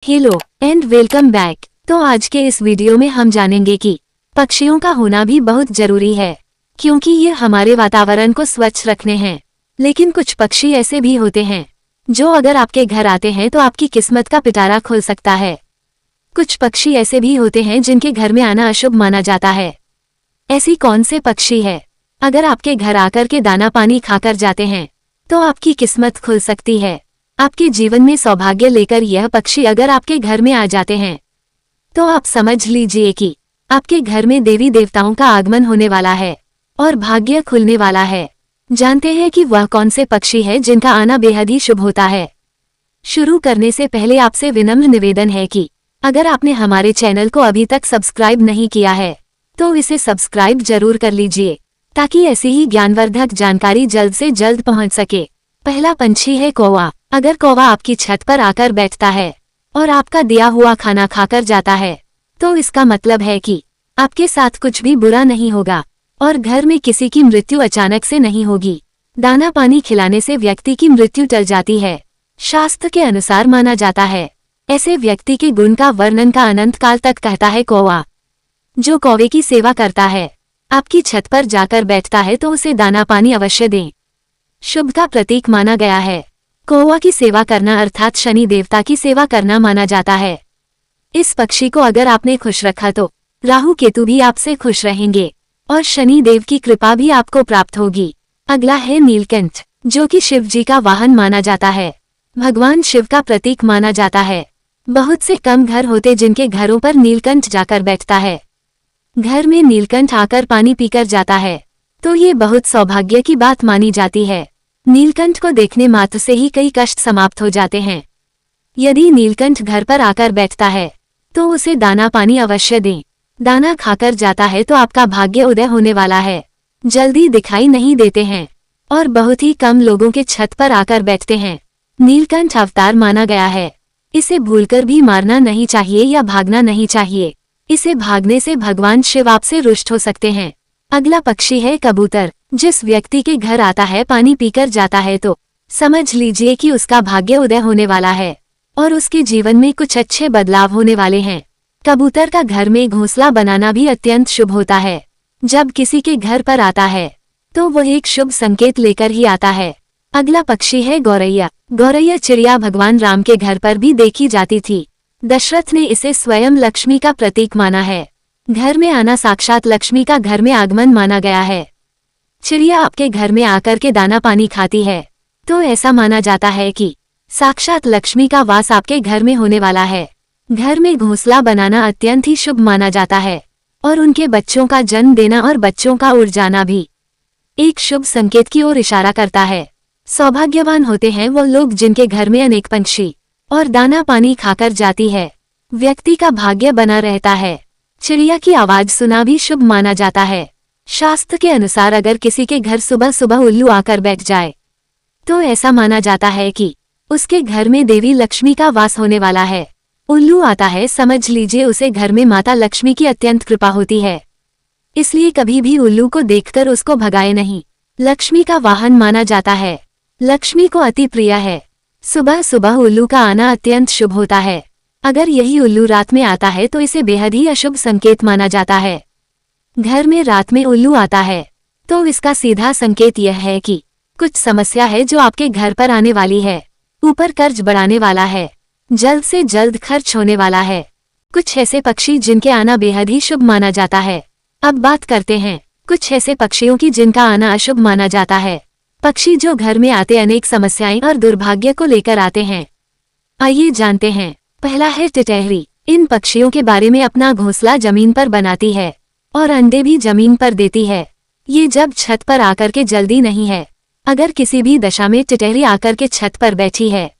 Hello and welcome back. तो आज के इस वीडियो में हम जानेंगे कि पक्षियों का होना भी बहुत जरूरी है, क्योंकि ये हमारे वातावरण को स्वच्छ रखने हैं। लेकिन कुछ पक्षी ऐसे भी होते हैं जो अगर आपके घर आते हैं तो आपकी किस्मत का पिटारा खोल सकता है। कुछ पक्षी ऐसे भी होते हैं जिनके घर में आना अशुभ माना जाता है। ऐसी कौन से पक्षी है? अगर आपके घर आकर के दाना पानी खाकर जाते हैं तो आपकी किस्मत खुल सकती है। आपके जीवन में सौभाग्य लेकर यह पक्षी अगर आपके घर में आ जाते हैं तो आप समझ लीजिए कि आपके घर में देवी देवताओं का आगमन होने वाला है और भाग्य खुलने वाला है। जानते हैं कि वह कौन से पक्षी है जिनका आना बेहद ही शुभ होता है। शुरू करने से पहले आपसे विनम्र निवेदन है कि अगर आपने हमारे चैनल को अभी तक सब्सक्राइब नहीं किया है तो इसे सब्सक्राइब जरूर कर लीजिए, ताकि ऐसी ही ज्ञानवर्धक जानकारी जल्द से जल्द पहुंच सके। पहला पंछी है कौवा। अगर कौवा आपकी छत पर आकर बैठता है और आपका दिया हुआ खाना खाकर जाता है तो इसका मतलब है कि आपके साथ कुछ भी बुरा नहीं होगा और घर में किसी की मृत्यु अचानक से नहीं होगी। दाना पानी खिलाने से व्यक्ति की मृत्यु टल जाती है, शास्त्र के अनुसार माना जाता है। ऐसे व्यक्ति के गुण का वर्णन का अनंत काल तक कहता है कौवा। जो कौवे की सेवा करता है, आपकी छत पर जाकर बैठता है तो उसे दाना पानी अवश्य दें। शुभ का प्रतीक माना गया है। कौवा की सेवा करना अर्थात शनि देवता की सेवा करना माना जाता है। इस पक्षी को अगर आपने खुश रखा तो राहु केतु भी आपसे खुश रहेंगे और शनि देव की कृपा भी आपको प्राप्त होगी। अगला है नीलकंठ, जो कि शिव जी का वाहन माना जाता है। भगवान शिव का प्रतीक माना जाता है। बहुत से कम घर होते जिनके घरों पर नीलकंठ जाकर बैठता है। घर में नीलकंठ आकर पानी पीकर जाता है तो ये बहुत सौभाग्य की बात मानी जाती है। नीलकंठ को देखने मात्र से ही कई कष्ट समाप्त हो जाते हैं। यदि नीलकंठ घर पर आकर बैठता है तो उसे दाना पानी अवश्य दें। दाना खाकर जाता है तो आपका भाग्य उदय होने वाला है। जल्दी दिखाई नहीं देते हैं और बहुत ही कम लोगों के छत पर आकर बैठते हैं। नीलकंठ अवतार माना गया है। इसे भूलकर भी मारना नहीं चाहिए या भागना नहीं चाहिए। इसे भागने से भगवान शिव आपसे रुष्ट हो सकते हैं। अगला पक्षी है कबूतर। जिस व्यक्ति के घर आता है पानी पीकर जाता है तो समझ लीजिए कि उसका भाग्य उदय होने वाला है और उसके जीवन में कुछ अच्छे बदलाव होने वाले हैं। कबूतर का घर में घोंसला बनाना भी अत्यंत शुभ होता है। जब किसी के घर पर आता है तो वह एक शुभ संकेत लेकर ही आता है। अगला पक्षी है गौरैया। गौरैया चिड़िया भगवान राम के घर पर भी देखी जाती थी। दशरथ ने इसे स्वयं लक्ष्मी का प्रतीक माना है। घर में आना साक्षात लक्ष्मी का घर में आगमन माना गया है। चिड़िया आपके घर में आकर के दाना पानी खाती है तो ऐसा माना जाता है कि साक्षात लक्ष्मी का वास आपके घर में होने वाला है। घर में घोंसला बनाना अत्यंत ही शुभ माना जाता है और उनके बच्चों का जन्म देना और बच्चों का उड़ जाना भी एक शुभ संकेत की ओर इशारा करता है। सौभाग्यवान होते हैं वो लोग जिनके घर में अनेक पंछी और दाना पानी खाकर जाती है। व्यक्ति का भाग्य बना रहता है। चिड़िया की आवाज सुना भी शुभ माना जाता है। शास्त्र के अनुसार अगर किसी के घर सुबह सुबह उल्लू आकर बैठ जाए तो ऐसा माना जाता है कि उसके घर में देवी लक्ष्मी का वास होने वाला है। उल्लू आता है, समझ लीजिए उसे घर में माता लक्ष्मी की अत्यंत कृपा होती है। इसलिए कभी भी उल्लू को देखकर उसको भगाए नहीं। लक्ष्मी का वाहन माना जाता है। लक्ष्मी को अति प्रिय है। सुबह सुबह उल्लू का आना अत्यंत शुभ होता है। अगर यही उल्लू रात में आता है तो इसे बेहद ही अशुभ संकेत माना जाता है। घर में रात में उल्लू आता है तो इसका सीधा संकेत यह है कि कुछ समस्या है जो आपके घर पर आने वाली है। ऊपर कर्ज बढ़ाने वाला है, जल्द से जल्द खर्च होने वाला है। कुछ ऐसे पक्षी जिनके आना बेहद ही शुभ माना जाता है। अब बात करते हैं कुछ ऐसे पक्षियों की जिनका आना अशुभ माना जाता है। पक्षी जो घर में आते अनेक समस्याएं और दुर्भाग्य को लेकर आते हैं। आइए जानते हैं। पहला है टिटहरी। इन पक्षियों के बारे में अपना घोंसला जमीन पर बनाती है और अंडे भी जमीन पर देती है। ये जब छत पर आकर के जल्दी नहीं है। अगर किसी भी दशा में टिटहरी आकर के छत पर बैठी है,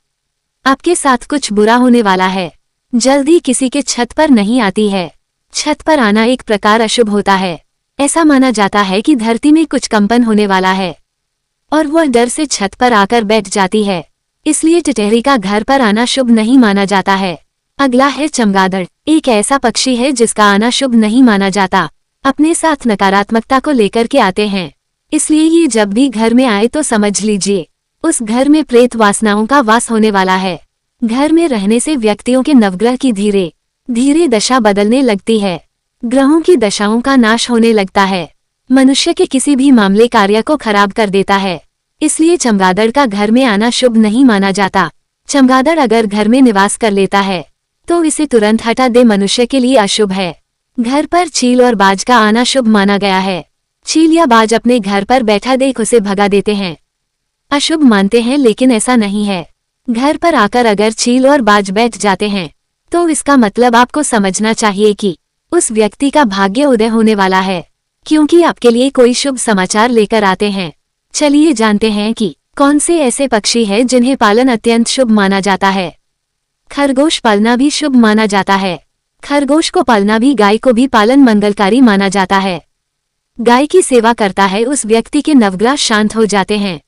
आपके साथ कुछ बुरा होने वाला है। जल्दी किसी के छत पर नहीं आती है। छत पर आना एक प्रकार अशुभ होता है। ऐसा माना जाता है कि धरती में कुछ कंपन होने वाला है और वह डर से छत पर आकर बैठ जाती है। इसलिए टिटहरी का घर पर आना शुभ नहीं माना जाता है। अगला है चमगादड़। एक ऐसा पक्षी है जिसका आना शुभ नहीं माना जाता। अपने साथ नकारात्मकता को लेकर के आते हैं। इसलिए ये जब भी घर में आए तो समझ लीजिए उस घर में प्रेत वासनाओं का वास होने वाला है। घर में रहने से व्यक्तियों के नवग्रह की धीरे धीरे दशा बदलने लगती है। ग्रहों की दशाओं का नाश होने लगता है। मनुष्य के किसी भी मामले कार्य को खराब कर देता है। इसलिए चमगादड़ का घर में आना शुभ नहीं माना जाता। चमगादड़ अगर घर में निवास कर लेता है तो इसे तुरंत हटा दे, मनुष्य के लिए अशुभ है। घर पर चील और बाज का आना शुभ माना गया है। चील या बाज अपने घर पर बैठा देख उसे भगा देते हैं, अशुभ मानते हैं, लेकिन ऐसा नहीं है। घर पर आकर अगर चील और बाज बैठ जाते हैं तो इसका मतलब आपको समझना चाहिए कि उस व्यक्ति का भाग्य उदय होने वाला है, क्योंकि आपके लिए कोई शुभ समाचार लेकर आते हैं। चलिए जानते हैं कि कौन से ऐसे पक्षी हैं जिन्हें पालन अत्यंत शुभ माना जाता है। खरगोश पालना भी शुभ माना जाता है। खरगोश को पालना भी गाय को भी पालन मंगलकारी माना जाता है। गाय की सेवा करता है उस व्यक्ति के नवग्रह शांत हो जाते हैं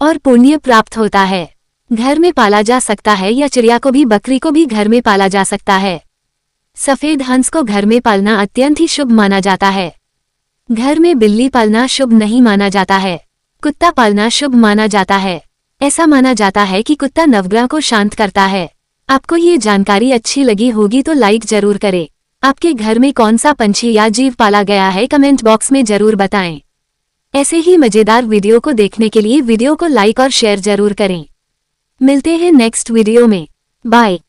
और पुण्य प्राप्त होता है। घर में पाला जा सकता है या चिड़िया को भी, बकरी को भी घर में पाला जा सकता है। सफेद हंस को घर में पालना अत्यंत ही शुभ माना जाता है। घर में बिल्ली पालना शुभ नहीं माना जाता है। कुत्ता पालना शुभ माना जाता है। ऐसा माना जाता है कि कुत्ता नवग्रह को शांत करता है। आपको ये जानकारी अच्छी लगी होगी तो लाइक जरूर करें। आपके घर में कौन सा पंछी या जीव पाला गया है कमेंट बॉक्स में जरूर बताएं। ऐसे ही मजेदार वीडियो को देखने के लिए वीडियो को लाइक और शेयर जरूर करें। मिलते हैं नेक्स्ट वीडियो में। बाय।